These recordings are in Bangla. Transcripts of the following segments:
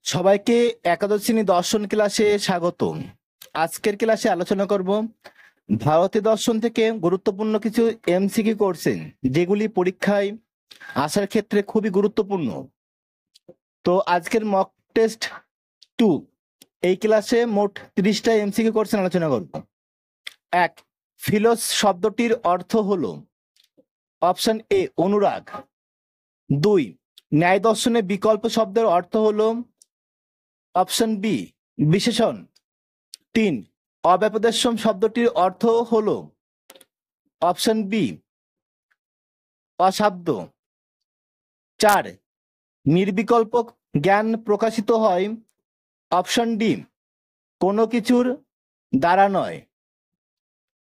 সবাইকে একাদশ শ্রেণী দর্শন ক্লাসে স্বাগত। আজকের ক্লাসে আলোচনা করব ভারতীয় দর্শন থেকে গুরুত্বপূর্ণ কিছু এমসিকিউ কোশ্চেন, যেগুলি পরীক্ষায় আসার ক্ষেত্রে খুবই গুরুত্বপূর্ণ। তো আজকের মক টেস্ট 2 এই ক্লাসে মোট 30টা এমসিকিউ কোশ্চেন আলোচনা করব। 1. ফিলোস শব্দটির অর্থ হলো অপশন এ অনুরাগ। 2. ন্যায় দর্শনে বিকল্প শব্দের অর্থ হলো অপশন বি বিশেষণ। 3. অব্যপদেশম শব্দটির অর্থ হলো অপশন বি অশাব্দ। 4. নির্বিকল্প জ্ঞান প্রকাশিত হয় অপশন ডি কোনো কিছুর দ্বারা নয়।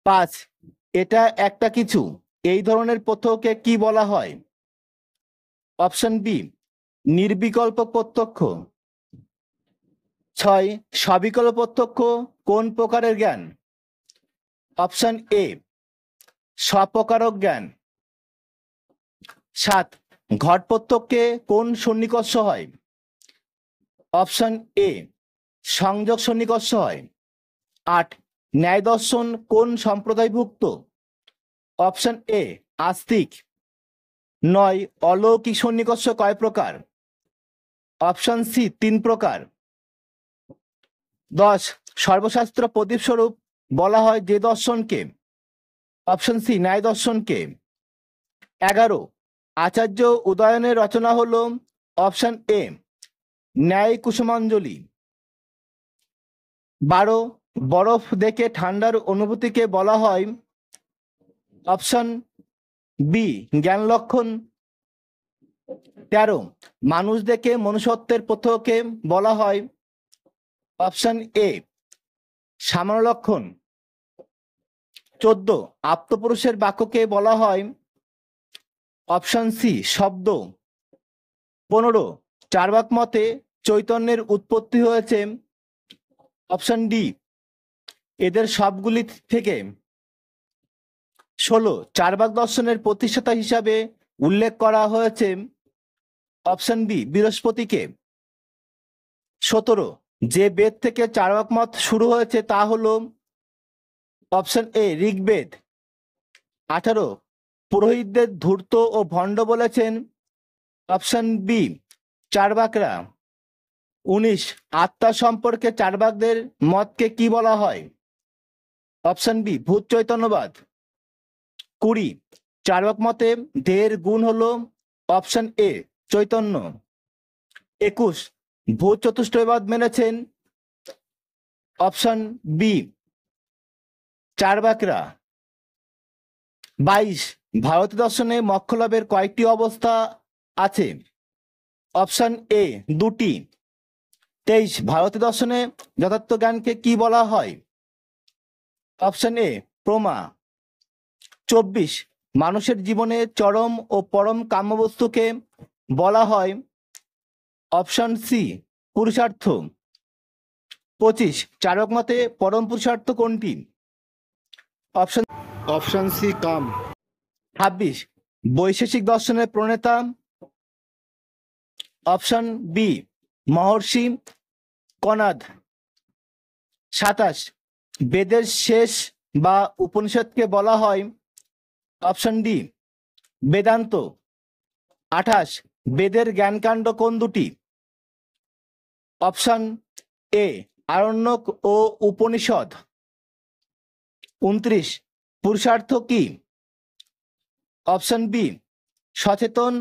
5. এটা একটা কিছু এই ধরনের প্রত্যয়কে কি বলা হয়? অপশন বি নির্বিকল্প প্রত্যক্ষ। 6. সবিকল্প প্রত্যক্ষ কোন প্রকারের জ্ঞান? অপশন এ স্বপ্রকারক জ্ঞান। 7. ঘট প্রত্যক্ষে কোন সন্নিকর্ষ হয়? অপশন এ সংযোগ সন্নিকর্ষ হয়। 8. ন্যায় দর্শন কোন সম্প্রদায়ভুক্ত? অপশন এ আস্তিক। 9. অলৌকিক সন্নিকর্ষ কয় প্রকার? অপশন সি 3 প্রকার। 10. সর্বশাস্ত্র প্রদীপ স্বরূপ বলা হয় যে দর্শনকে? অপশন সি ন্যায় দর্শনকে। 11. আচার্য উদয়নের রচনা হলো অপশন এ ন্যায় কুসুমাঞ্জলি। 12. বরফ দেখে ঠান্ডার অনুভূতিকে বলা হয় অপশন বি জ্ঞান লক্ষণ। 13. মানুষ দেখে মনুষ্যত্বের প্রত্যয়কে বলা হয় অপশন এ সামান্য লক্ষণ। 14. আপ্তপুরুষের বাক্যকে বলা হয় অপশন সি শব্দ। 15. চার্বাক মতে চৈতন্যের উৎপত্তি হয়েছে অপশন ডি এদের সবগুলি থেকে। 16. চার্বাক দর্শনের প্রতিষ্ঠাতা হিসাবে উল্লেখ করা হয়েছে অপশন বি বৃহস্পতিকে। 17. যে বেদ থেকে চার্বাক মত শুরু হয়েছে তা হলো অপশন এ ঋগ্বেদ। 18. পুরোহিতদের ধূর্ত ও ভণ্ড বলেছেন অপশন বি চার্বাকরা। 19. আত্মা সম্পর্কে চার্বাকদের মতকে কি বলা হয়? অপশন বি ভূত চৈতন্যবাদ। 20. চার্বাক মতে দেহের গুণ হলো অপশন এ চৈতন্য। 21. ভূত চতুষ্টয়বাদ মেনেছেন অপশন বি চার্বাকরা। 22. ভারতীয় দর্শনে মোক্ষ লাভের কয়েকটি অবস্থা আছে? অপশন এ 2টি। 23. ভারতীয় দর্শনে যথার্থ জ্ঞানকে কি বলা হয়? Option A প্রমা। 24. মানুষের জীবনে চরম ও পরম কাম্যবস্তুকে বলা হয় অপশন সি পুরুষার্থ। 25. চারক মতে পরম পুরুষার্থ কোনটি? Option C come. 26. বৈশেষিক দর্শনের প্রণেতা অপশন বি মহর্ষি কনাদ। 27. বেদের শেষ বা উপনিষদকে বলা হয় অপশন ডি বেদান্ত। 28. বেদের জ্ঞানকাণ্ড কোন দুটি? অপশন এ আরণ্যক ও উপনিষদ। 29. পুরুষার্থ কি? অপশন বি সচেতন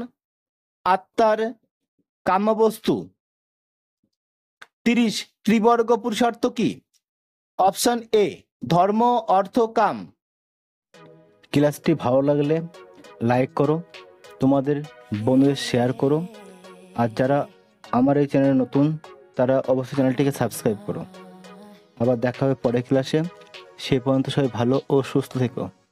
আত্মার কাম্যবস্তু। 30. ত্রিবর্গ পুরুষার্থ কি? অপশন এ ধর্ম অর্থ কাম। ক্লাসটি ভালো লাগলে লাইক করো, তোমাদের বন্ধুদের শেয়ার করো, আর যারা আমার এই চ্যানেলে নতুন তারা অবশ্যই চ্যানেলটিকে সাবস্ক্রাইব করো। আবার দেখা হবে পরের ক্লাসে। সে পর্যন্ত সবাই ভালো ও সুস্থ থেকো।